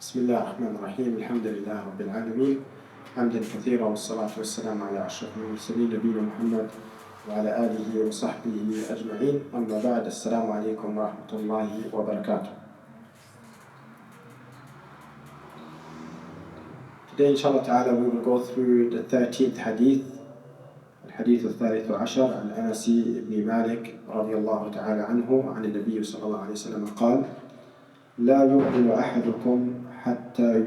بسم الله الرحمن الرحيم الحمد لله رب العالمين حمدا كثيرا والصلاة والسلام على أشرف المرسلين نبينا محمد وعلى آله وصحبه أجمعين أما بعد السلام عليكم ورحمة الله وبركاته. Today inshallah ta'ala we will go through the 13th hadith الحديث الثالث عشر عن أنس بن مالك رضي الله تعالى عنه عن النبي صلى الله عليه وسلم قال لا يؤمن أحدكم حتى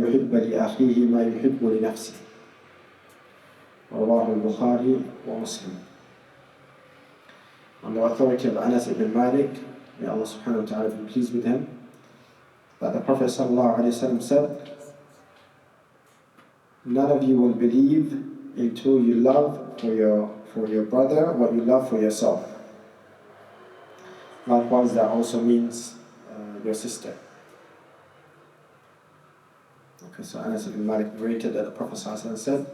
يحب لأخيه ما يحب لنفسه رواه البخاري ومسلم. On the authority of Anas ibn Malik, may Allah subhanahu wa ta'ala be pleased with him, that the Prophet sallallahu alayhi wa sallam said, none of you will believe until you love for your brother what you love for yourself. Likewise, that also means your sister. Okay, so Anas ibn Malik narrated that the Prophet ﷺ said,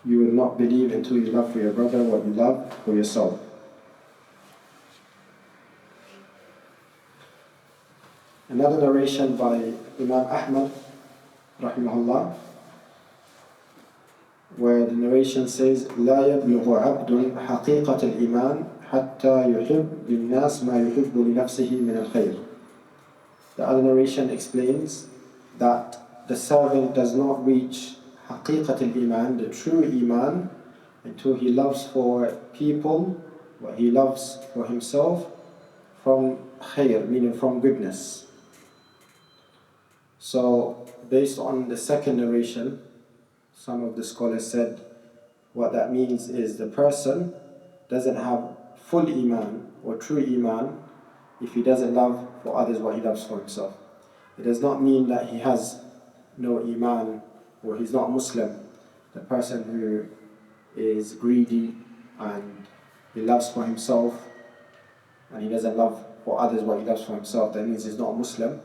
you will not believe until you love for your brother what you love for yourself. Another narration by Imam Ahmad, rahimahullah, where the narration says, لا يبلغ عبد حقيقة الإيمان حتى يحب للناس ما يحب لنفسه من الخير. The other narration explains that the servant does not reach حقيقة الإيمان, the true Iman, until he loves for people what he loves for himself from khair, meaning from goodness. So based on the second narration, some of the scholars said what that means is the person doesn't have full Iman or true Iman if he doesn't love for others what he loves for himself. It does not mean that he has no Iman or he's not Muslim. The person who is greedy and he loves for himself and he doesn't love for others what he loves for himself, that means he's not Muslim.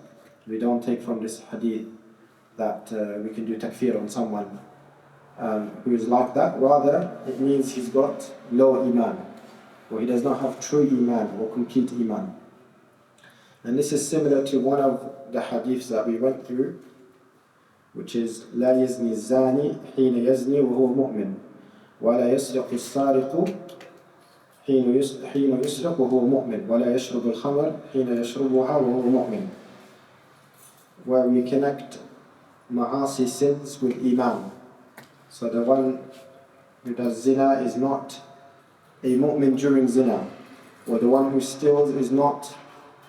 We don't take from this hadith that we can do takfir on someone who is like that. Rather, it means he's got low Iman, or he does not have true Iman or complete Iman. And this is similar to one of the hadiths that we went through, which is لا يزني الزاني حين يزني وهو مؤمن ولا يسرق السارق حين يسرق وهو مؤمن ولا يشرب الخمر حين يشربها وهو مؤمن, where we connect ma'asi sins with Iman. So the one who does zina is not a mu'min during zina, or the one who steals is not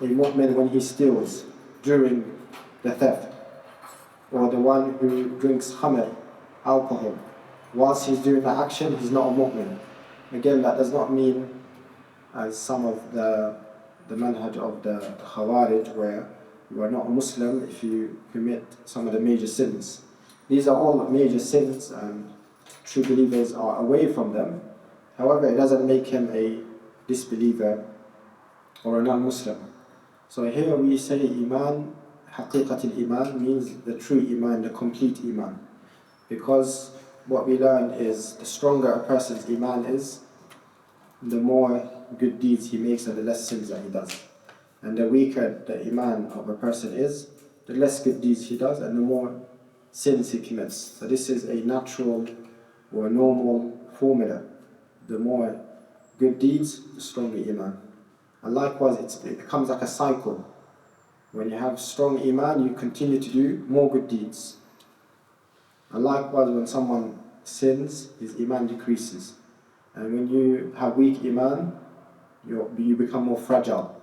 a mu'min when he steals during the theft, or the one who drinks khamr, alcohol, whilst he's doing the action, he's not a mu'min. Again, that does not mean, as some of the manhaj of the Khawarij, where you are not a Muslim if you commit some of the major sins. These are all major sins and true believers are away from them. However, it doesn't make him a disbeliever or a non-Muslim. So here we say Iman, Haqiqat al-Iman means the true Iman, the complete Iman. Because what we learn is the stronger a person's Iman is, the more good deeds he makes and the less sins that he does. And the weaker the Iman of a person is, the less good deeds he does and the more sins he commits. So this is a natural or normal formula. The more good deeds, the stronger Iman. And likewise, it becomes like a cycle. When you have strong Iman, you continue to do more good deeds. And likewise, when someone sins, his Iman decreases. And when you have weak Iman, you become more fragile.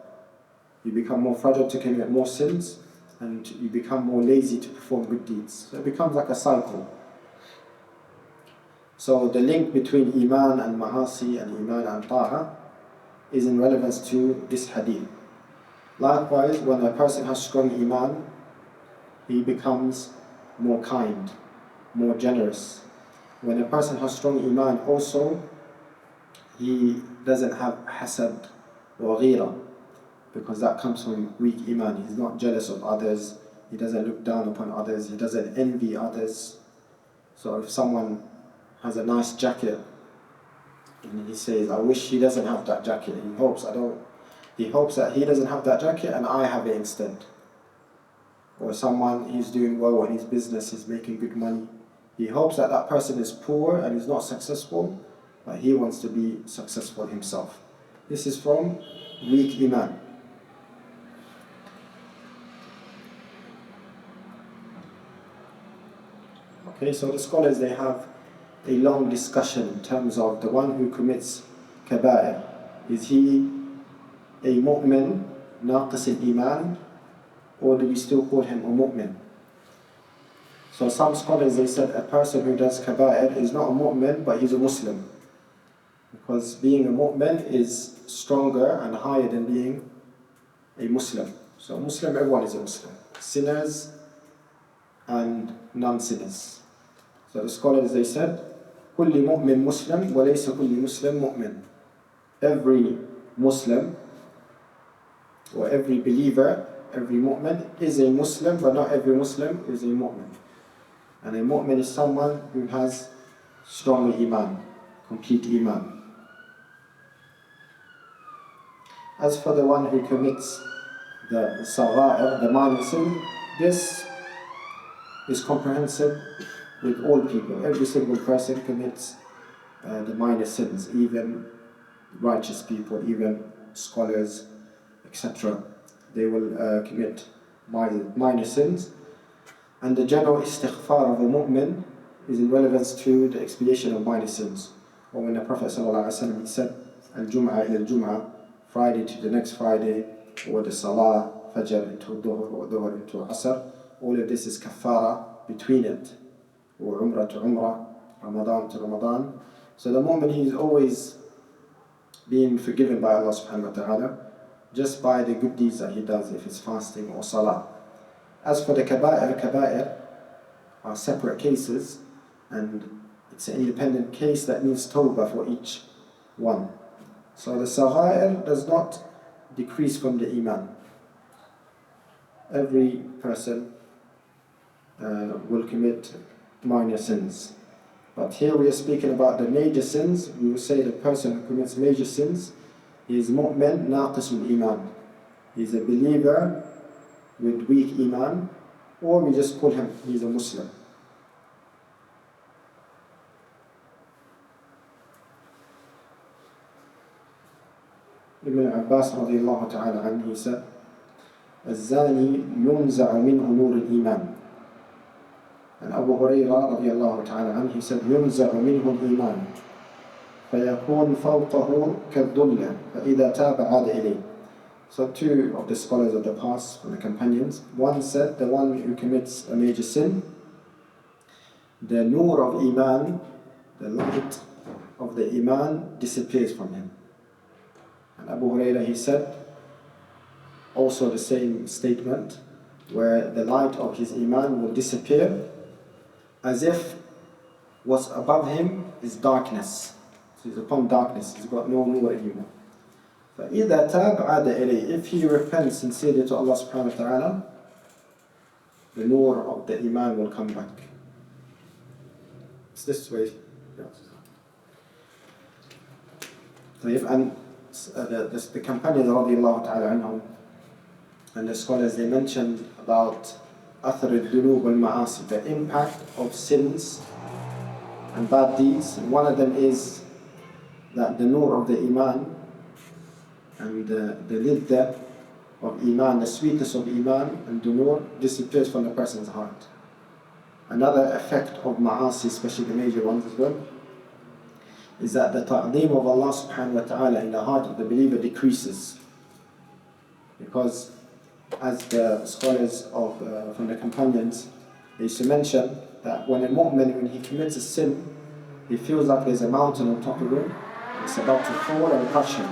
You become more fragile to commit more sins, and you become more lazy to perform good deeds. So it becomes like a cycle. So the link between Iman and Ma'asi and Iman and Ta'a is in relevance to this hadith. Likewise, when a person has strong Iman, he becomes more kind, more generous. When a person has strong Iman also, he doesn't have hasad or ghira, because that comes from weak Iman. He's not jealous of others, he doesn't look down upon others, he doesn't envy others. So if someone has a nice jacket and he says, I wish he doesn't have that jacket, he hopes that he doesn't have that jacket and I have it instead. or someone is doing well in his business, is making good money. He hopes that that person is poor and is not successful, but he wants to be successful himself. This is from weak iman. Okay, so the scholars, they have a long discussion in terms of the one who commits kaba'ir. Is he a mu'min, naqis al-iman, or do we still call him a mu'min? So some scholars, they said a person who does kaba'ir is not a mu'min, but he's a Muslim. Because being a mu'min is stronger and higher than being a Muslim. So Muslim, everyone is a Muslim. Sinners and non-sinners. So the scholars, they said, كل مؤمن مسلم وليس كل مسلم مؤمن. Every Muslim or every believer, every mu'min is a Muslim, but not every Muslim is a mu'min. And a mu'min is someone who has strong iman, complete iman. As for the one who commits the sagha'ir, the minor sin, this is comprehensive with all people. Every single person commits the minor sins, even righteous people, even scholars, etc. They will commit minor sins. And the general istighfar of a mu'min is in relevance to the expiation of minor sins. Or when the Prophet ﷺ, he said, Al-Jum'ah ila al-Jum'ah, Friday to the next Friday, or the Salah, Fajr into Dhuhr, or Dhuhr into Asr, all of this is kafara between it, or Umrah to Umrah, Ramadan to Ramadan. So the mu'min, he is always being forgiven by Allah subhanahu wa ta'ala, just by the good deeds that he does, if it's fasting or Salah. As for the kaba'ir are separate cases, and it's an independent case that needs tawbah for each one. So the sagha'ir does not decrease from the iman. Every person will commit minor sins. But here we are speaking about the major sins. We will say the person who commits major sins is mu'min naqisul iman. He's a believer with weak iman, or we just call him, he's a Muslim. Ibn Abbas radiallahu ta'ala anhu, he said, الزاني ينزع منه نور الإيمان. And Abu Hurairah radiallahu ta'ala anhu, he said, ينزع منه الإيمان فيكون فوقه كالظلة فإذا تاب عاد إليه. So two of the scholars of the past, from the companions, one said the one who commits a major sin, the nur of iman, the light of the iman disappears from him. And Abu Hurairah, he said also the same statement, where the light of his iman will disappear as if what's above him is darkness. So he's upon darkness, he's got no nur anymore. فَإِذَا تَابَ عَادَ إِلَيْهِ. If he repents sincerely to Allah subhanahu wa ta'ala, the nur of the iman will come back. It's this way. And the companions radiallahu ta'ala anhum and the scholars, they mentioned about أثر الذنوب والمعاصي, the impact of sins and bad deeds. And one of them is that the nur of the iman and the lidda of iman, the sweetness of iman and the nur disappears from the person's heart. Another effect of ma'asi, especially the major ones as well, is that the ta'deem of Allah subhanahu wa ta'ala in the heart of the believer decreases. Because as the scholars from the companions, they used to mention that when a mu'min, when he commits a sin, he feels like there's a mountain on top of him, and it's about to fall and crush him.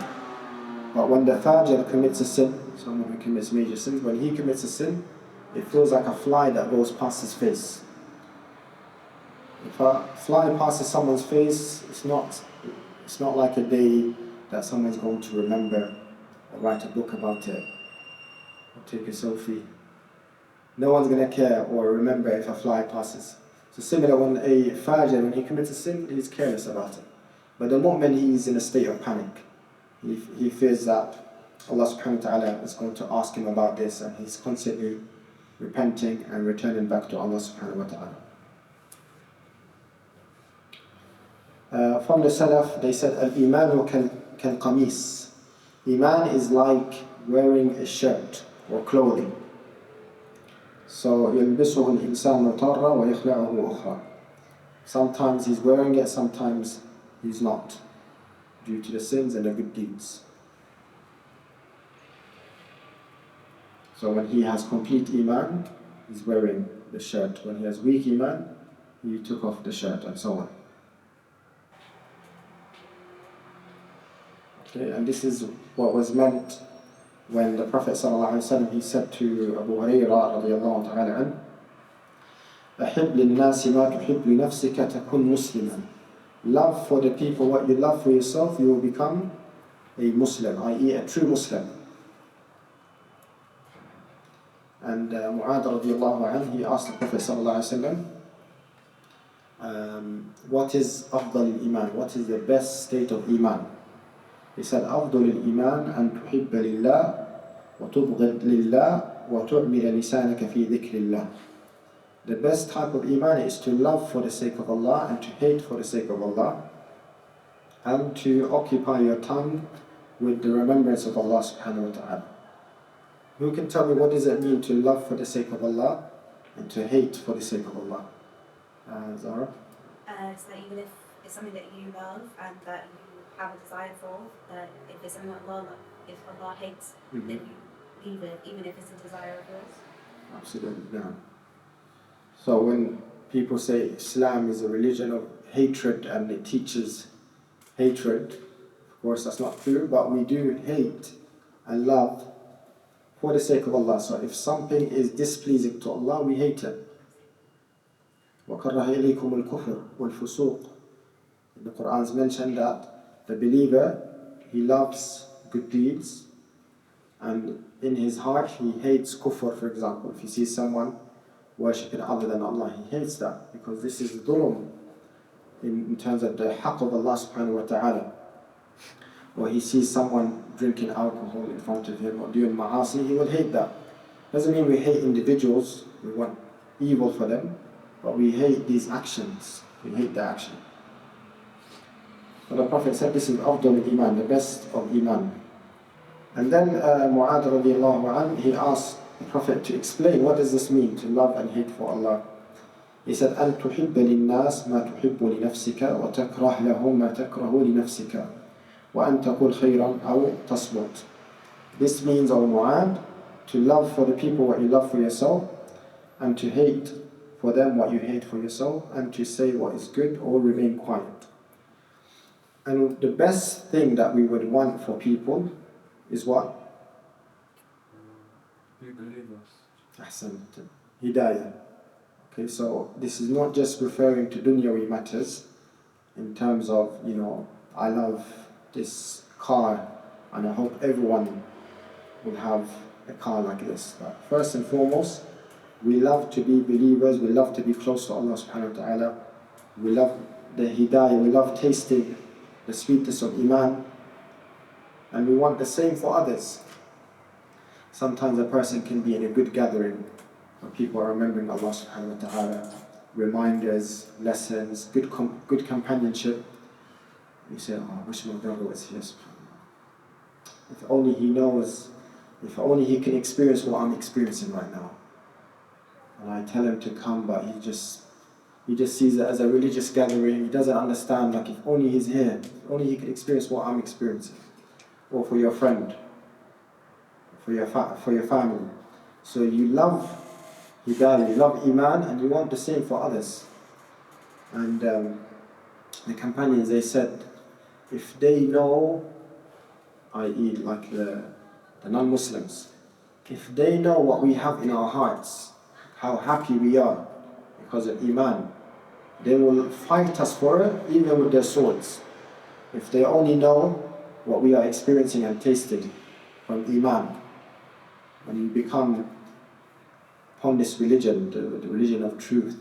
But when the fajr commits a sin, someone who commits major sins, when he commits a sin, it feels like a fly that goes past his face. If a fly passes someone's face, it's not like a day that someone's going to remember or write a book about it or take a selfie. No one's going to care or remember if a fly passes. So similar, when a fajr, when he commits a sin, he's careless about it. But the mu'min, he's in a state of panic. He fears that Allah subhanahu wa ta'ala is going to ask him about this, and he's constantly repenting and returning back to Allah subhanahu wa ta'ala. From the Salaf, they said, Al-Imanu kal qamis. Iman is like wearing a shirt or clothing. So, يلبسه الإنسان تارة ويخلعه أخرى. Sometimes he's wearing it, sometimes he's not, due to the sins and the good deeds. So when he has complete Iman, he's wearing the shirt. When he has weak Iman, he took off the shirt, and so on. Okay, and this is what was meant when the Prophet ﷺ, he said to Abu Hurairah radiyallahu ta'ala anhu, أحب للناس ما تحب لنفسك تكون مسلما. Love for the people what you love for yourself, you will become a Muslim, i.e. a true Muslim. And Mu'adh radiyallahu anhu, he asked the Prophet sallallahu alaihi wasallam, what is أفضل الإيمان? What is the best state of Iman? He said, أفضل الإيمان أن تحب لله وتبغض لله وتعمل لسانك في ذكر الله. The best type of Iman is to love for the sake of Allah and to hate for the sake of Allah, and to occupy your tongue with the remembrance of Allah subhanahu wa ta'ala. Who can tell me what does it mean to love for the sake of Allah and to hate for the sake of Allah? Zara? So even if it's something that you love and that you have a desire for, if it's something that if Allah hates, then you leave it, even if it's a desire of yours? Absolutely, no. So when people say Islam is a religion of hatred and it teaches hatred, of course that's not true, but we do hate and love for the sake of Allah. So if something is displeasing to Allah, we hate it. وَكَرَّهَ إِلَيْكُمُ الْكُفْرُ وَالْفُسُوقُ. The Quran's mentioned that the believer, he loves good deeds, and in his heart he hates kufr, for example. If he sees someone worshipping other than Allah, he hates that, because this is dhulm in terms of the haqq of Allah subhanahu wa ta'ala. Or he sees someone drinking alcohol in front of him or doing ma'asi, he will hate that. Doesn't mean we hate individuals, we want evil for them, but we hate these actions, we hate the action. So the Prophet said this is afdal al-Iman, the best of Iman. And then Mu'adh radiallahu anhu, he asked the Prophet to explain what does this mean, to love and hate for Allah. He said, أَن تُحِبَّ لِلنَّاسِ مَا تُحِبُّ لِنَفْسِكَ وَتَكْرَهْ لَهُمْ مَا تَكْرَهُ لِنَفْسِكَ وَأَن تَقُولْ خَيْرًا أَوْ تَصْمُتْ. This means, O Mu'adh, to love for the people what you love for yourself, and to hate for them what you hate for yourself, and to say what is good or remain quiet. And the best thing that we would want for people is what? Be believers. Ahsan. Hidayah. Okay, so this is not just referring to dunyawi matters in terms of, I love this car and I hope everyone will have a car like this. But first and foremost, we love to be believers, we love to be close to Allah subhanahu wa ta'ala, we love the hidayah, we love tasting the sweetness of Iman, and we want the same for others. Sometimes a person can be in a good gathering where people are remembering Allah subhanahu wa ta'ala, reminders, lessons, good companionship. You say, I wish my brother was here, subhanAllah. If only he knows, if only he can experience what I'm experiencing right now. And I tell him to come, but he just sees it as a religious gathering. He doesn't understand, like if only he's here, if only he can experience what I'm experiencing. Or for your friend, for your family. So you love hidayah, you love Iman, and you want the same for others. And the companions, they said, if they know, i.e. like the non-Muslims, if they know what we have in our hearts, how happy we are because of Iman, they will fight us for it even with their swords. If they only know what we are experiencing and tasting from Iman, when you become upon this religion, the religion of truth,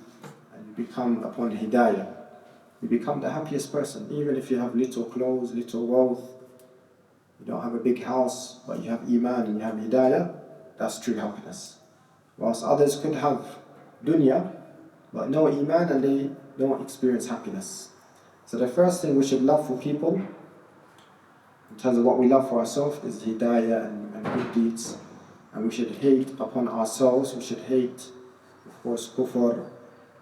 and you become upon hidayah, you become the happiest person. Even if you have little clothes, little wealth, you don't have a big house, but you have Iman and you have hidayah, that's true happiness. whilst others could have dunya but no iman and they don't experience happiness. So the first thing we should love for people, in terms of what we love for ourselves, is hidayah and good deeds. And we should hate upon ourselves, we should hate, of course, kufr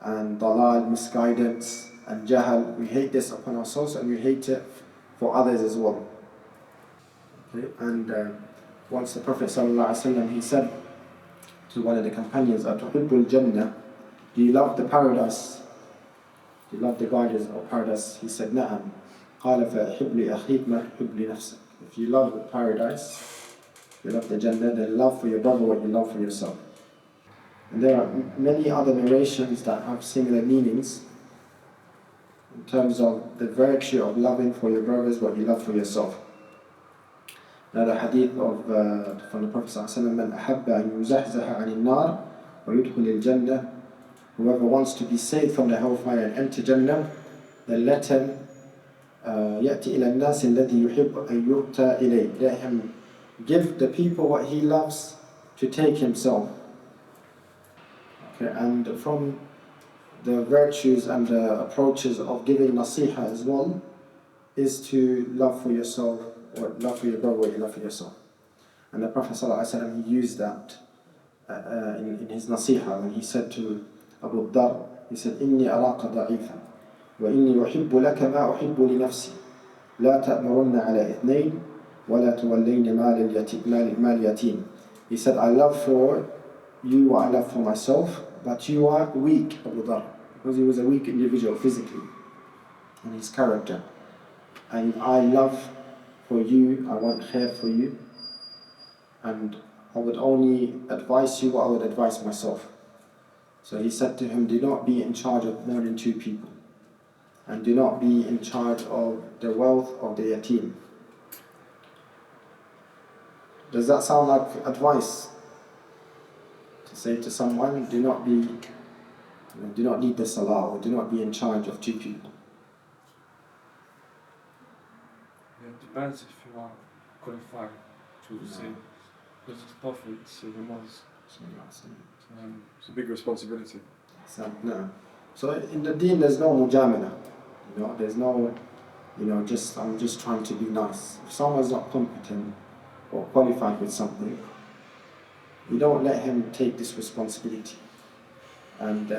and dalal, misguidance and jahal. We hate this upon ourselves and we hate it for others as well. Okay? And once the Prophet ﷺ, he said to one of the companions, Atuhibbul Jannah, do you love the paradise? Do you love the gardens of paradise? He said, Na'am. قال فأحب لأخيك ما تحب لنفسك. If you love the paradise, you love the Jannah, then love for your brother what you love for yourself. And there are many other narrations that have similar meanings in terms of the virtue of loving for your brothers what you love for yourself. Another hadith from the Prophet ﷺ, من أحب أن يزحزح عن النار ويدخل الجنة. Whoever wants to be saved from the hellfire and enter Jannah, then let him يأتي إلى الناس الذي يحب أن يؤتى إليه. Let him give the people what he loves to take himself. Okay, and from the virtues and the approaches of giving nasiha as well is to love for yourself, or love for your brother what you love for yourself. And the Prophet ﷺ, he used that in his nasiha when he said to Abu Dhar, he said, إني أراك ضعيفا وإني أحب لك ما أحب لنفسي لا تأمرن على اثنين ولا تولين مال يتيم. He said, I love for you what I love for myself, but you are weak, Abu Dhar, because he was a weak individual physically in his character. And I love for you, I want khair for you, and I would only advise you what I would advise myself. So he said to him, do not be in charge of more than 2 people, and do not be in charge of the wealth of the yatim. Does that sound like advice? To say to someone, do not lead the salah, or do not be in charge of 2 people. Yeah, it depends if you are qualified to say, because it's Prophet, it's the mosque. It's a big responsibility. So, no. So in the deen there's no mujamala. There's no, I'm just trying to be nice. If someone's not competent or qualified with something, you don't let him take this responsibility. And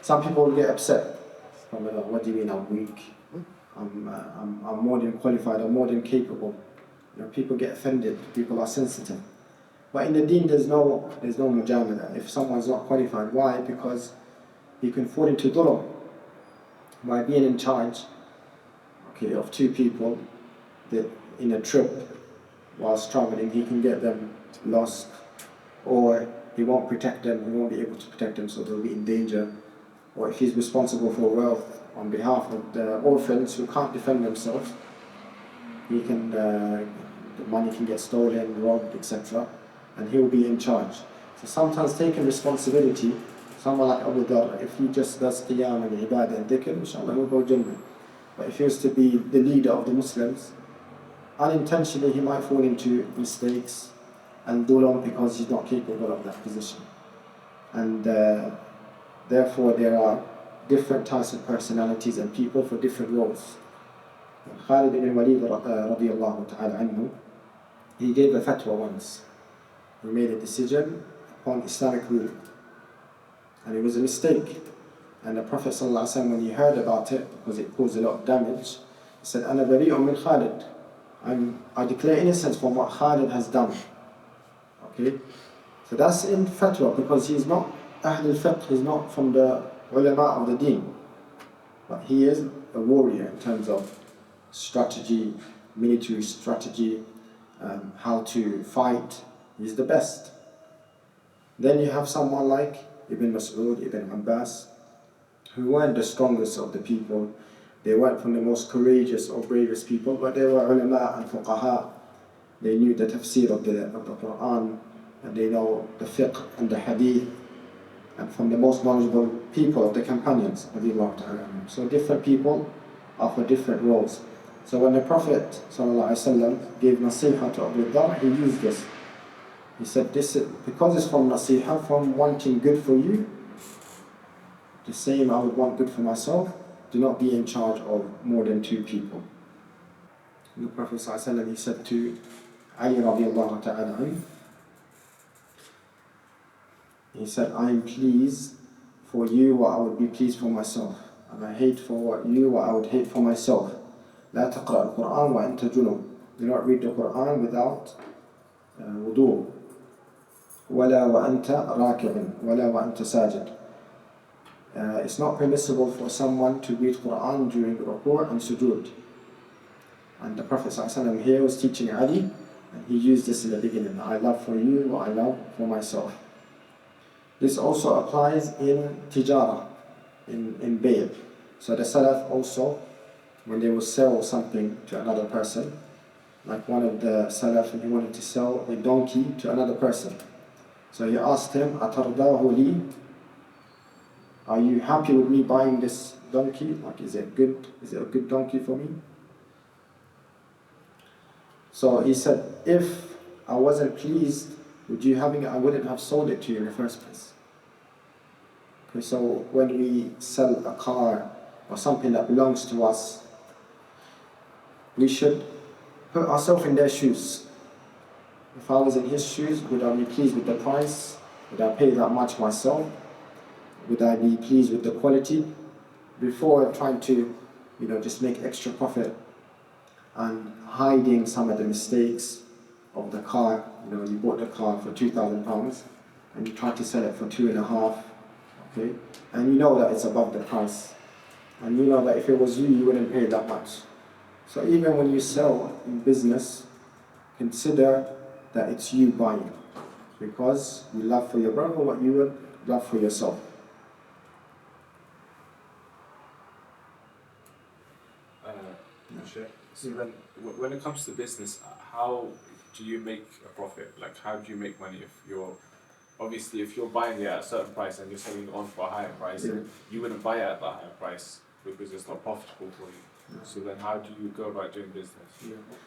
some people will get upset. What do you mean I'm weak? I'm more than qualified, I'm more than capable. People get offended, people are sensitive. But in the deen there's no mujamala. If someone's not qualified, why? Because he can fall into dhulm by being in charge, of 2 people that in a trip whilst traveling, he can get them lost, or he won't protect them, he won't be able to protect them, so they'll be in danger. Or if he's responsible for wealth on behalf of the orphans who can't defend themselves, he can, the money can get stolen, robbed, etc., and he'll be in charge. So sometimes taking responsibility, someone like Abu Dhar, if he just does qiyam and ibadah and dhikr, inshallah he'll go Jannah. But if he was to be the leader of the Muslims, unintentionally he might fall into mistakes and dhulm because he's not capable of that position. And therefore there are different types of personalities and people for different roles. Khalid ibn Walid radiyallahu ta'ala anhu, he gave a fatwa once. He made a decision upon Islamic rule, and it was a mistake. And the Prophet ﷺ, when he heard about it, because it caused a lot of damage, he said, أَنَا بَرِيءٌ مِّنْ Khalid. I declare innocence from what Khalid has done. Okay? So that's in fatwa, because he's not Ahl al-Fiqh, he's not from the ulama of the deen. But he is a warrior in terms of strategy, military strategy, how to fight. He's the best. Then you have someone like Ibn Mas'ud, Ibn Abbas, who weren't the strongest of the people. They weren't from the most courageous or bravest people, but they were ulama and fuqaha. They knew the tafsir of the Quran, and they know the fiqh and the hadith, and from the most knowledgeable people of the companions. So different people are for different roles. So when the Prophet ﷺ gave nasiha to Abu Dhar, he used this. He said, this is, because it's from nasiha, from wanting good for you, the same I would want good for myself, do not be in charge of more than 2 people. And the Prophet ﷺ, he said to Ali radiallahu ta'ala anhu, he said, I am pleased for you what I would be pleased for myself, and I hate for you what I would hate for myself. لا تقرأ القرآن وأنت جنوب. Do not read the Quran without wudu. ولا وأنت راكع ولا وأنت ساجد. It's not permissible for someone to read Quran during ruku' and sujood. And the Prophet ﷺ here was teaching Ali, and he used this in the beginning. I love for you what I love for myself. This also applies in tijara, in bay'. So the Salaf also, when they will sell something to another person, like one of the Salaf, he wanted to sell a donkey to another person. So he asked him, أَتَرْضَاهُ لِي? Are you happy with me buying this donkey? Like, is it good? Is it a good donkey for me? So he said, if I wasn't pleased with you having it, I wouldn't have sold it to you in the first place. Okay, so when we sell a car or something that belongs to us, we should put ourselves in their shoes. If I was in his shoes, would I be pleased with the price? Would I pay that much myself? Would I be pleased with the quality? Before trying to, just make extra profit and hiding some of the mistakes of the car. You bought the car for £2,000 and you try to sell it for 2.5, okay? And you know that it's above the price. And you know that if it was you wouldn't pay that much. So even when you sell in business, consider that it's you buying, because you love for your brother what you would love for yourself. So then, when it comes to business, how do you make a profit? Like, how do you make money if you're buying it at a certain price and you're selling it on for a higher price, you wouldn't buy it at that higher price because it's not profitable for you. So then how do you go about doing business?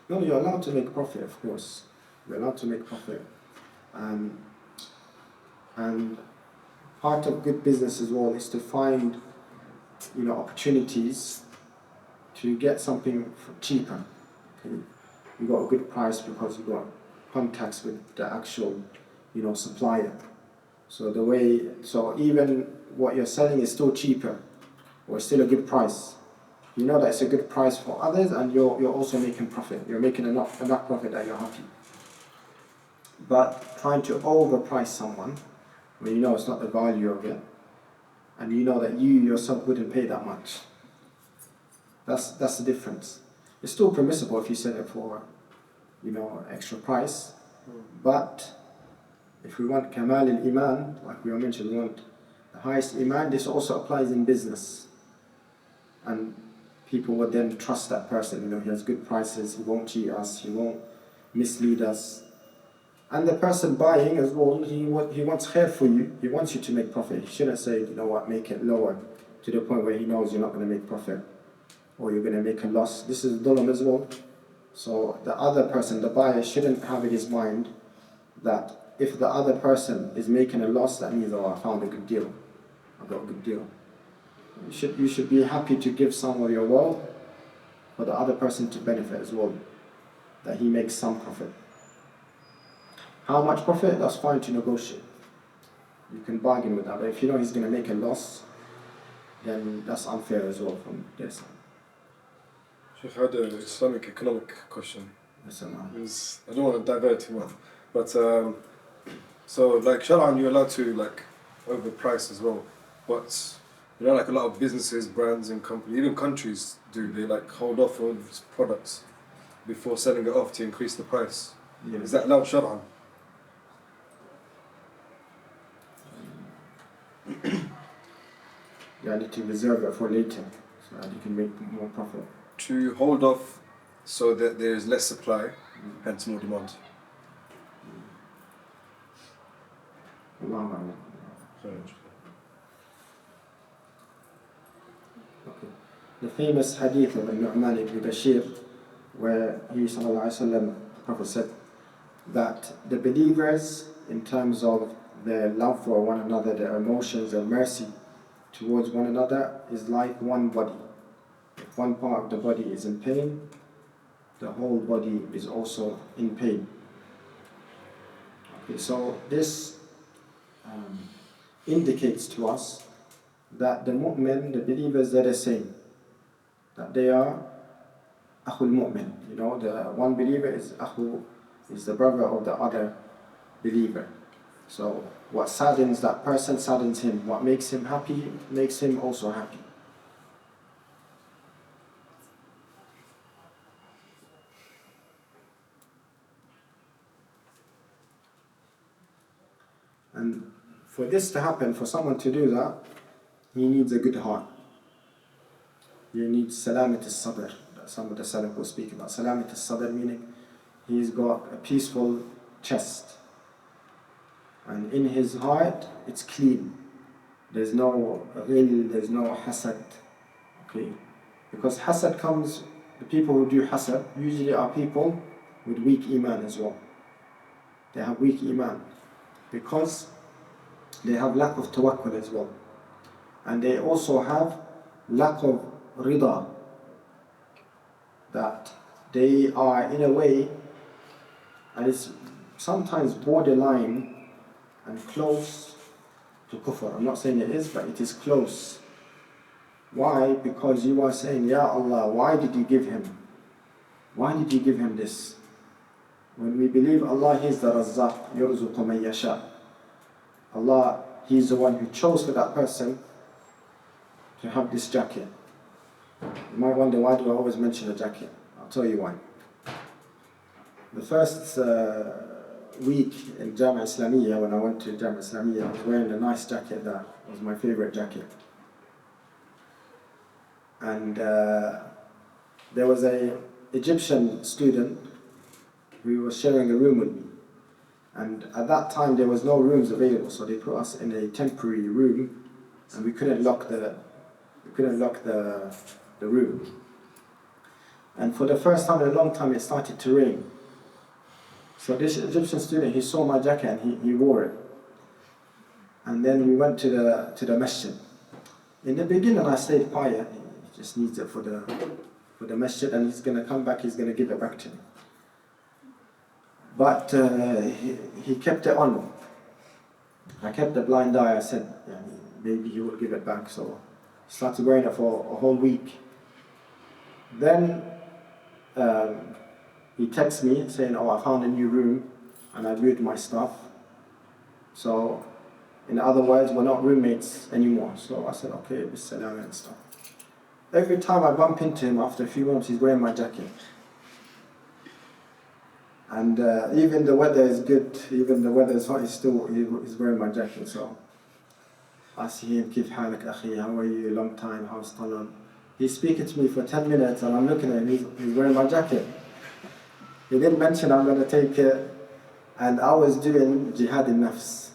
No, you're allowed to make profit, of course. You're allowed to make profit. And part of good business as well is to find, opportunities to get something cheaper. Okay? You got a good price because you got contacts with the actual, supplier. So even what you're selling is still cheaper, or still a good price. You know that it's a good price for others, and you're also making profit. You're making enough profit that you're happy. But trying to overprice someone when you know it's not the value of it, and you know that you yourself wouldn't pay that much. That's the difference. It's still permissible if you sell it for, extra price. But if we want Kamal al-Iman, like we mentioned, we want the highest Iman, this also applies in business. And people would then trust that person. He has good prices, he won't cheat us, he won't mislead us. And the person buying as well, he wants khair for you, he wants you to make profit. He shouldn't say, make it lower to the point where he knows you're not going to make profit, or you're going to make a loss. This is dhulm as well. So the other person, the buyer, shouldn't have in his mind that if the other person is making a loss, that means, I found a good deal, I got a good deal. You should be happy to give some of your wealth for the other person to benefit as well, that he makes some profit. How much profit? That's fine to negotiate. You can bargain with that, but if you know he's going to make a loss, then that's unfair as well from their side. Sheikh, I had an Islamic economic question. Yes, I don't want to divert too much, but so like Shar'an, you're allowed to overprice as well, but a lot of businesses, brands and companies, even countries do, they hold off on products before selling it off to increase the price. Yeah. Is that allowed Shar'an? You need to reserve it for later, so that you can make more profit. To hold off so that there is less supply, hence more demand. Okay. The famous hadith of Nu'man ibn Bashir, where he, sallallahu alaihi wasallam, the Prophet said, that the believers, in terms of their love for one another, their emotions and mercy towards one another, is like one body. If one part of the body is in pain, the whole body is also in pain. Okay, so this indicates to us that the mu'min, the believers, they're the same. That they are akhul mu'min. You know, the one believer is the brother of the other believer. So what saddens that person saddens him. What makes him happy makes him also happy. And for this to happen, for someone to do that, he needs a good heart. He needs salamat al-sadr. Some of the salaf will speak about salamat al-sadr, meaning he's got a peaceful chest. And in his heart, it's clean. There's no ghil, there's no hasad. Okay? Because hasad comes, the people who do hasad usually are people with weak iman as well. They have weak iman because they have lack of tawakkul as well. And they also have lack of rida, that they are in a way, and it's sometimes borderline and close to kufr. I'm not saying it is, but it is close. Why? Because you are saying, Ya Allah, why did you give him? Why did you give him this? When we believe Allah is the Razzaq, yarzuqu man yasha. Allah, He's the one who chose for that person to have this jacket. You might wonder, why do I always mention a jacket? I'll tell you why. The first week in Jamia Islamiyya, when I went to Jamia Islamiyya, I was wearing a nice jacket that was my favorite jacket. And there was an Egyptian student who was sharing a room with me. And at that time there was no rooms available, so they put us in a temporary room, and we couldn't lock the room. And for the first time in a long time, it started to rain. So this Egyptian student, he saw my jacket and he wore it. And then we went to the masjid. In the beginning, I stayed quiet. He just needs it for the masjid, and he's gonna come back. He's gonna give it back to me. But he kept it on. I kept a blind eye. I said, yeah, maybe he will give it back. So I started wearing it for a whole week. Then he texts me saying, oh, I found a new room and I moved my stuff. So in other words, we're not roommates anymore. So I said, okay, bissalam and stuff. Every time I bump into him after a few months, he's wearing my jacket. And even the weather is good, even the weather is hot, he's wearing my jacket. So I see him, kif halak akhi, how are you, long time, how's talab? He's speaking to me for 10 minutes and I'm looking at him, he's wearing my jacket. He didn't mention I'm going to take it, and I was doing jihad in nafs.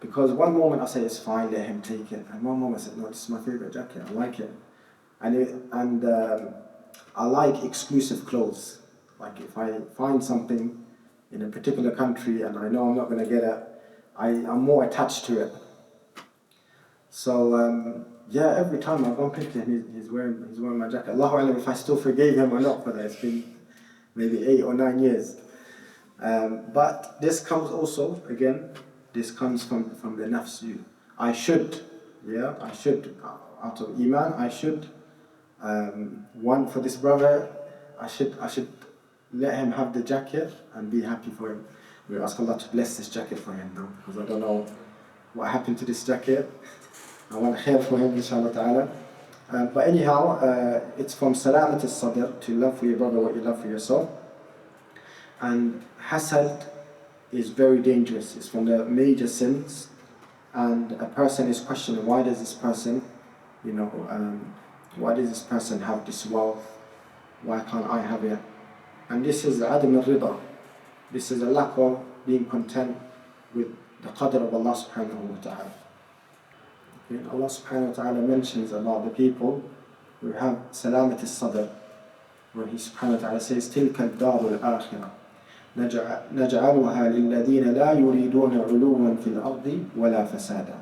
Because one moment I said, it's fine, let him take it. And one moment I said, no, this is my favorite jacket, I like it. And I like exclusive clothes. Like if I find something in a particular country and I know I'm not going to get it, I'm more attached to it. So yeah, every time I bump into him, he's wearing my jacket. Allahu Alam if I still forgave him or not for that. It's been maybe 8 or 9 years. But this comes also, again, this comes from the nafs. I should, out of iman, I should, one for this brother, I should let him have the jacket and be happy for him. We ask Allah to bless this jacket for him now, because I don't know what happened to this jacket. I want khair for him, inshallah ta'ala. But anyhow, it's from salamat al-sadr, to love for your brother what you love for yourself. And hasad is very dangerous. It's from the major sins. And a person is questioning, why does this person have this wealth? Why can't I have it? And this is adam al-rida. This is a lack of being content with the qadr of Allah subhanahu wa ta'ala. Okay? Allah subhanahu wa ta'ala mentions about the people who have salamat al-sadr, where He subhanahu wa ta'ala says, تِلْكَ الدَّارُ الْآخِرَةِ نجعلها للذين لا يريدون علوا في الأرض ولا فسادا.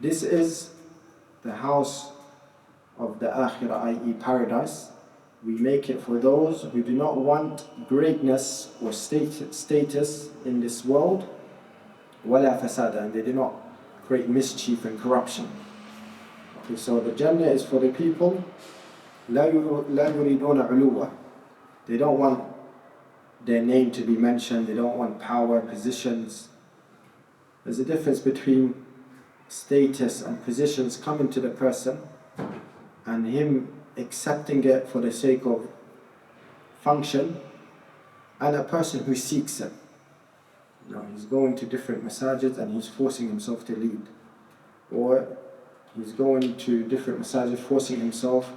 This is the house of the Akhirah, i.e. paradise. We make it for those who do not want greatness or status in this world, ولا فسادا, and they do not create mischief and corruption. Okay, so the Jannah is for the people لا يريدون علوا. They don't want their name to be mentioned, they don't want power, positions. There's a difference between status and positions coming to the person and him accepting it for the sake of function, and a person who seeks it. You know, he's going to different masajids and he's forcing himself to lead, or he's going to different masajids forcing himself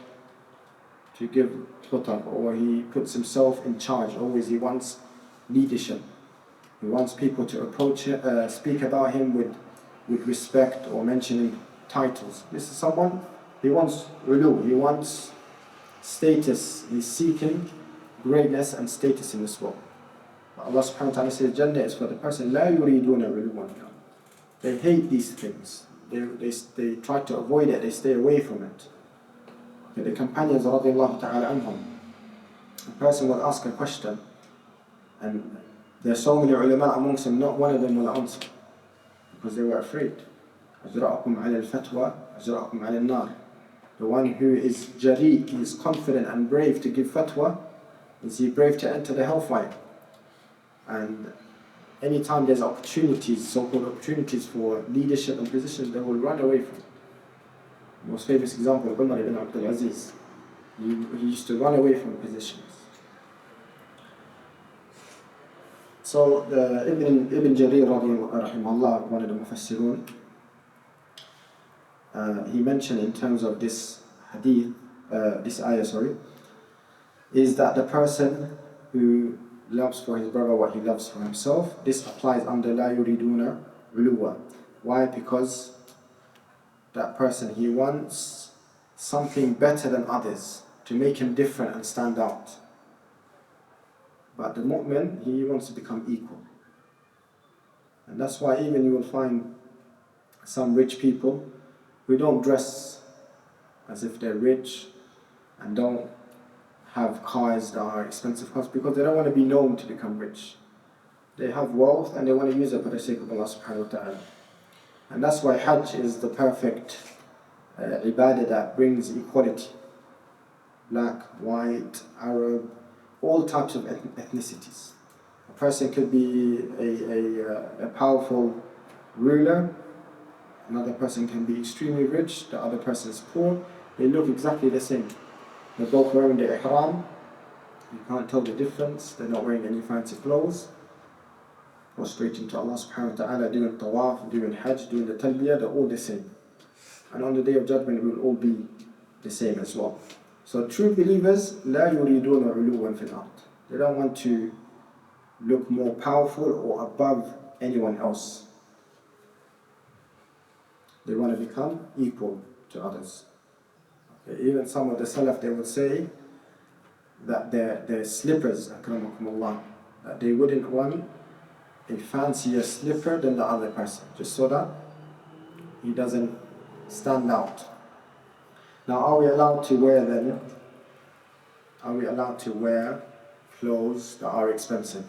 to give khutab, or he puts himself in charge. Always he wants leadership. He wants people to approach him, speak about him with respect or mentioning titles. This is someone, he wants ulu, he wants status, he's seeking greatness and status in this world. But Allah subhanahu wa ta'ala says Jannah is for the person لا يريدون علوا. They hate these things. They try to avoid it, they stay away from it. Okay, the companions radiallahu ta'ala anhum, a person will ask a question and there are so many ulama amongst them, not one of them will answer because they were afraid. أجرأكم على الفتوى أجرأكم على النار. The one who is jari, he is confident and brave to give fatwa, is he brave to enter the hellfire. And anytime there's opportunities, so-called opportunities for leadership and positions, they will run away from it. The most famous example of Umar ibn Abdul Aziz. He used to run away from positions. So the Ibn Jarir rahimahullah, one of the Mufassirun, he mentioned in terms of this hadith, this ayah, is that the person who loves for his brother what he loves for himself, this applies under لا يريدون علوا. Why? Because that person, he wants something better than others to make him different and stand out. But the mu'min, he wants to become equal. And that's why even you will find some rich people who don't dress as if they're rich and don't have cars that are expensive cars because they don't want to be known to become rich. They have wealth and they want to use it for the sake of Allah subhanahu wa ta'ala. And that's why Hajj is the perfect ibadah that brings equality. Black, white, Arab, all types of ethnicities. A person could be a powerful ruler, another person can be extremely rich, the other person is poor. They look exactly the same. They're both wearing the ihram. You can't tell the difference. They're not wearing any fancy clothes. Prostrating to Allah subhanahu wa ta'ala, doing tawaf, doing hajj, doing the talbiyah, they're all the same. And on the day of judgment, we will all be the same as well. So true believers, لا يريدون علوا في الأرض. They don't want to look more powerful or above anyone else. They want to become equal to others. Okay, even some of the Salaf, they would say that their slippers, akramakumullah, that they wouldn't want a fancier slipper than the other person, just so that he doesn't stand out. Now, are we allowed to wear them? Are we allowed to wear clothes that are expensive?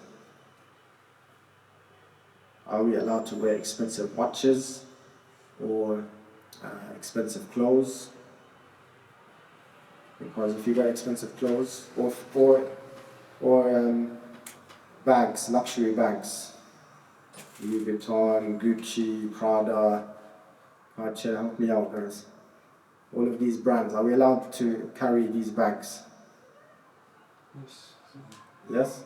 Are we allowed to wear expensive watches or expensive clothes? Because if you wear expensive clothes or bags, luxury bags, Louis Vuitton, Gucci, Prada, Cartier, help me out guys. All of these brands, are we allowed to carry these bags? Yes. Yes?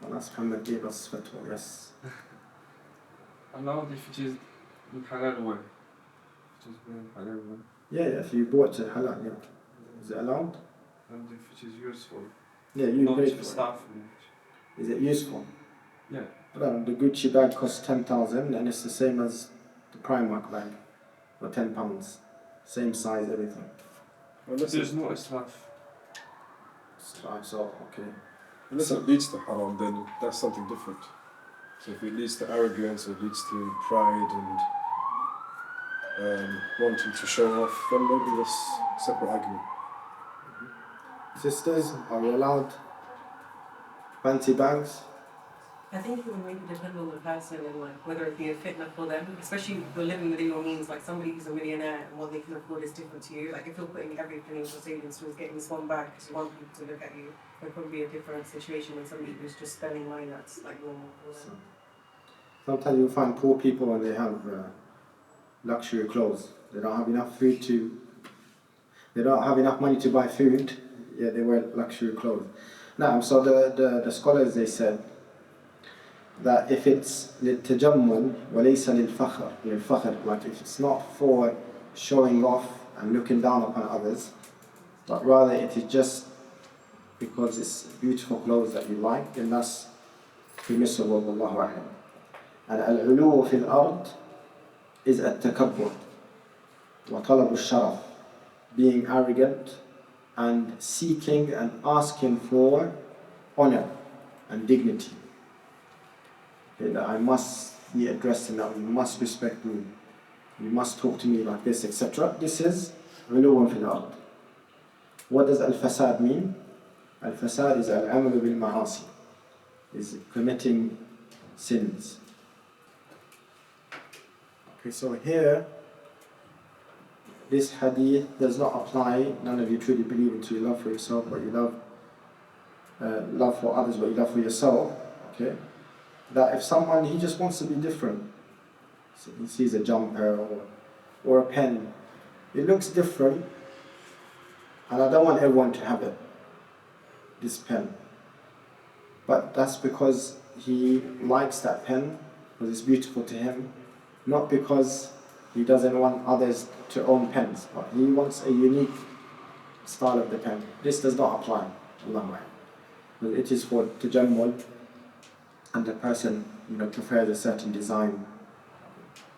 Allah subhanahu gave us fatwa, yes. Allowed if it is in halal way. If it is in halal way. Yeah, if you bought it halal, yeah. Is it allowed? And if it is useful. Yeah, you not paid for for staff. it. Is it useful? Yeah. The Gucci bag costs 10,000 and it's the same as the Primark bag for £10. Same size, everything. Well, there's no israf. So, okay. Unless it leads to haram, then that's something different. So if it leads to arrogance or leads to pride and wanting to show off, then maybe that's a separate argument. Sisters, are we allowed fancy bags? I think it would really depend on the person and like whether it be a fitna for them, especially if you're living within your means. Like somebody who's a millionaire and what they can afford is different to you. Like if you're putting everything into savings towards getting this one bag because you want people to look at you, it could be a different situation than somebody who's just spending money that's like normal for them. Sometimes you'll find poor people when they have luxury clothes. They don't have enough food to. They don't have enough money to buy food. Yeah, they wear luxury clothes. Now, so the scholars, they said that if it's للتجمل وليس للفخر, like if it's not for showing off and looking down upon others, but rather it is just because it's beautiful clothes that you like, then that's permissible, wallahu a'lam. And al-ulu fil ard is at-takabbur wa talab al-sharaf, being arrogant and seeking and asking for honor and dignity. Okay, that I must be addressed in that, you must respect me, you must talk to me like this, etc. This is uluwan fil ard. What does al-fasad mean? Al-fasad is al-amalu bil ma'asi, is committing sins. Okay, so here, this hadith does not apply. None of you truly believe into your love for yourself, but you love for others, but you love for yourself. Okay, that if someone, he just wants to be different, so he sees a jumper or a pen, it looks different, and I don't want everyone to have it, this pen. But that's because he likes that pen, because it's beautiful to him, not because he doesn't want others to own pens, but he wants a unique style of the pen. This does not apply, Allah. It is for tajammul, and the person, prefers a certain design.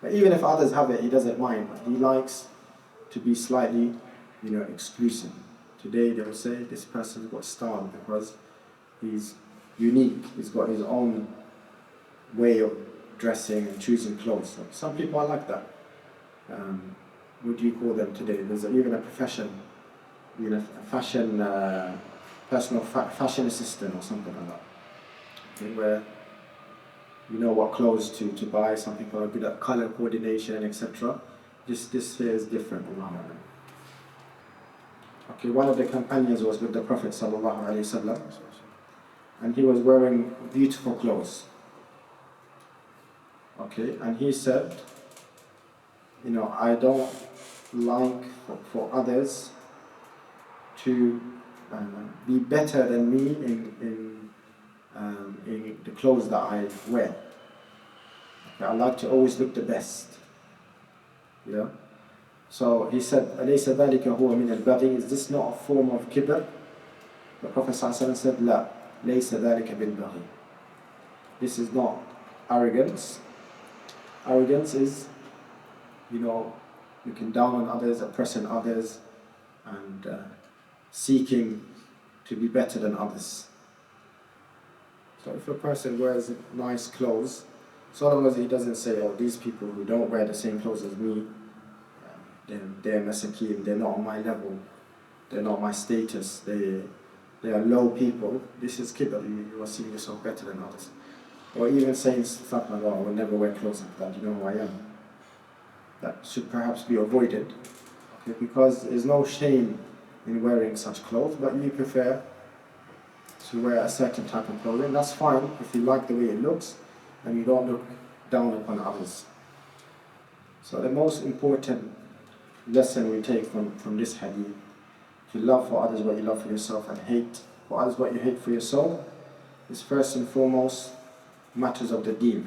But even if others have it, he doesn't mind. But he likes to be slightly, exclusive. Today they will say this person's got style because he's unique. He's got his own way of dressing and choosing clothes. So some people are like that. What do you call them today? There's even a profession, a fashion, personal fashion assistant or something like that. Okay, where you know what clothes to buy. Some people are good at color coordination, etc. This here is different. Okay, one of the companions was with the Prophet ﷺ, and he was wearing beautiful clothes. Okay, and he said, I don't like for others to be better than me in the clothes that I wear. Okay, I like to always look the best. So he said, أَلَيْسَ ذَلِكَ هُوَ مِنَ الْبَغِي? Is this not a form of kibr? The Prophet ﷺ said, لَا لَيْسَ ذَلِكَ بِالْبَغِي. This is not arrogance. Arrogance is, looking down on others, oppressing others, and seeking to be better than others. So if a person wears nice clothes, so long as he doesn't say, oh, these people who don't wear the same clothes as me, they're masakin, they're not on my level, they're not my status, they are low people, this is kibr, you are seeing yourself better than others. Or even saying stuff like, oh, I will never wear clothes like that, you know who I am. That should perhaps be avoided, okay, because there's no shame in wearing such clothes, but you prefer to wear a certain type of clothing. That's fine if you like the way it looks and you don't look down upon others. So the most important lesson we take from this hadith, to love for others what you love for yourself and hate for others what you hate for yourself, is first and foremost matters of the deen.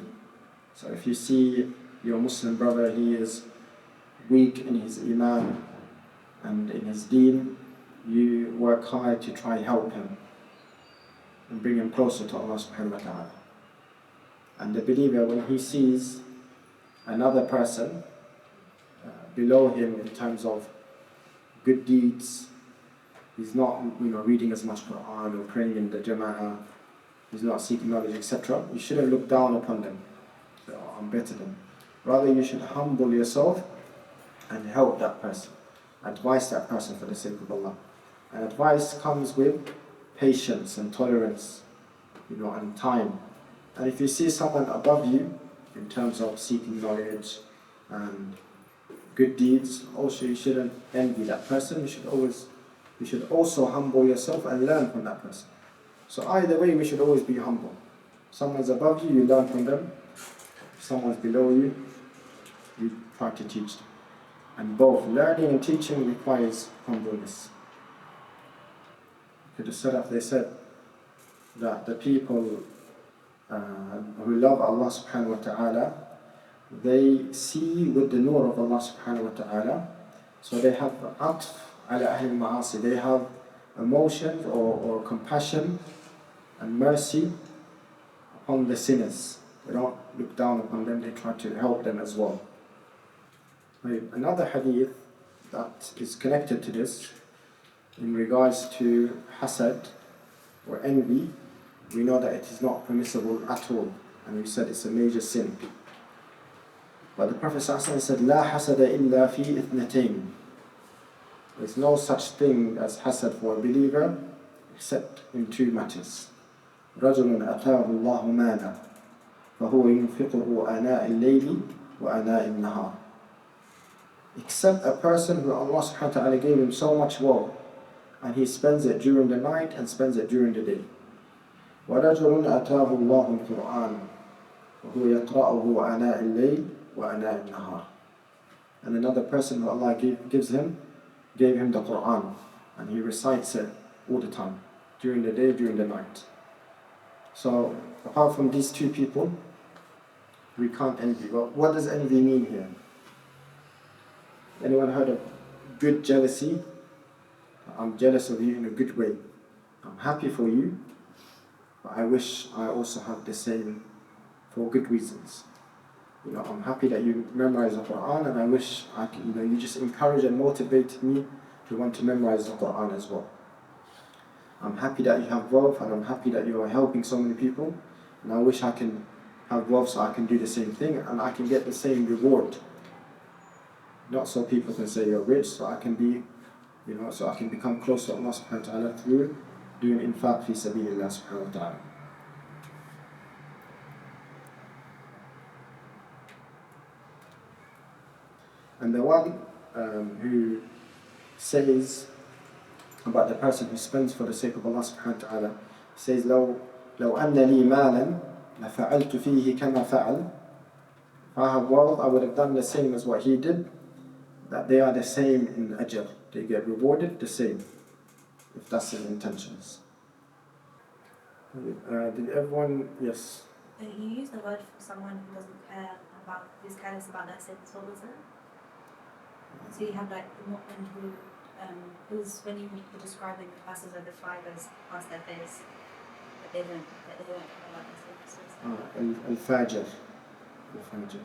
So if you see your Muslim brother, he is weak in his iman and in his deen, you work hard to try and help him and bring him closer to Allah subhanahu wa ta'ala. And the believer, when he sees another person below him in terms of good deeds he's not reading as much Quran or praying in the Jama'ah, he's not seeking knowledge, etc., you shouldn't look down upon them. So, I'm better than. Rather, you should humble yourself and help that person, advise that person for the sake of Allah. And advice comes with patience and tolerance, and time. And if you see someone above you in terms of seeking knowledge and good deeds, also you shouldn't envy that person. You should also humble yourself and learn from that person. So either way, we should always be humble. If someone's above you, you learn from them. If someone's below you, you try to teach them. And both learning and teaching requires humbleness. To the Salaf, they said that the people who love Allah subhanahu wa ta'ala, they see with the nur of Allah subhanahu wa ta'ala, so they have atf ala ahli al-ma'asi, they have emotion or compassion and mercy upon the sinners. They don't look down upon them, they try to help them as well. Another hadith that is connected to this, in regards to hasad or envy, we know that it is not permissible at all, and we said it's a major sin. But the Prophet ﷺ said, لا حسد إلا في اثنتين. There's no such thing as hasad for a believer except in two matters. رجل أتاه الله مالا فهو ينفقه آناء الليل وآناء النهار. Except a person who Allah subhanahu wa ta'ala gave him so much wealth, and he spends it during the night and spends it during the day. وَرَجُلٌ أَتَاهُ اللَّهُ الْقُرْآنَ وَهُوَ يَقْرَأُهُ آنَاءَ اللَّيْلِ وَآنَاءَ النَّهَارِ. And another person who Allah gave him the Qur'an, and he recites it all the time, during the day, during the night. So, apart from these two people, we can't envy. Well, what does envy mean here? Anyone heard of good jealousy? I'm jealous of you in a good way. I'm happy for you, but I wish I also have the same for good reasons. I'm happy that you memorize the Quran, and I wish I could, you just encourage and motivate me to want to memorize the Quran as well. I'm happy that you have wealth, and I'm happy that you are helping so many people, and I wish I can have wealth so I can do the same thing and I can get the same reward. Not so people can say you're rich, so I can be, so I can become close to Allah subhanahu wa ta'ala through doing infaq fi sabilillah subhanahu wa ta'ala. And the one who says about the person who spends for the sake of Allah subhanahu wa ta'ala, says, لو أن لي مالا لفعلت فيه كما فعل. If I have wealth, I would have done the same as what he did. That they are the same in ajr. They get rewarded the same, if that's his intentions. Did everyone, yes? You use the word for someone who doesn't care about, who's careless about their sins, what was it? So you have like the mu'min who's, when you were describing the passes of the fibers past their face, but they don't care about their sins. Al-Fajr. Al-Fajr.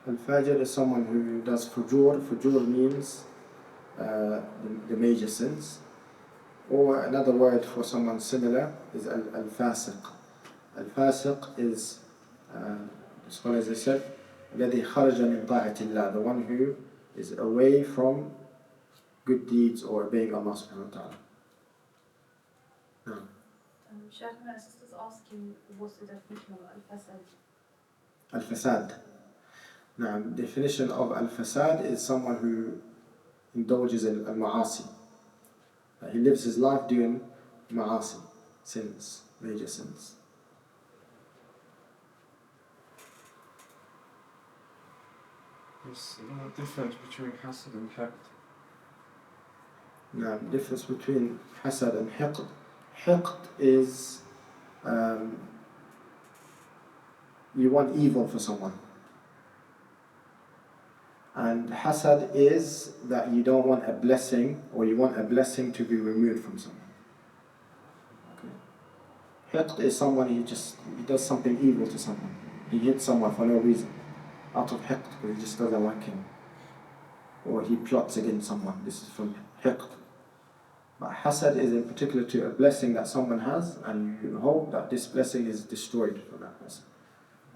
Al-Fajr is someone who does fujur. Fujur means the major sins. Or another word for someone similar is Al-Fasiq. Al-Fasiq is, the scholars they said, الذي خرج من طاعة الله, the one who is away from good deeds or obeying Allah subhanahu wa ta'ala. No. Sheikh, my sister's asking what's the definition of al-fasad? Al-Fasad. Now, definition of al-Fasad is someone who indulges in al-ma'asi. He lives his life doing ma'asi, sins, major sins. There's a difference between hasad and hiqd. Now, the difference between hasad and hiqd. Hiqd is you want evil for someone. And hasad is that you don't want a blessing, or you want a blessing to be removed from someone. Okay. Hiqd is someone he does something evil to someone. He hits someone for no reason, out of hiqd, because he just doesn't like him. or he plots against someone. This is from hiqd. But hasad is in particular to a blessing that someone has, and you hope that this blessing is destroyed from that person.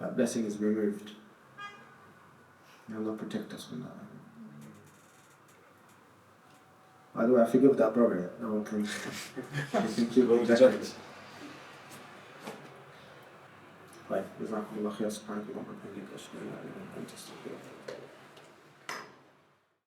That blessing is removed. May Allah protect us from that. By the way, I forgive that brother. No one can keep rejecting. Right, جزاكم الله خير. سبحانك اللهم وبحمدك أشهد أن لا إله إلا أنت أستغفرك.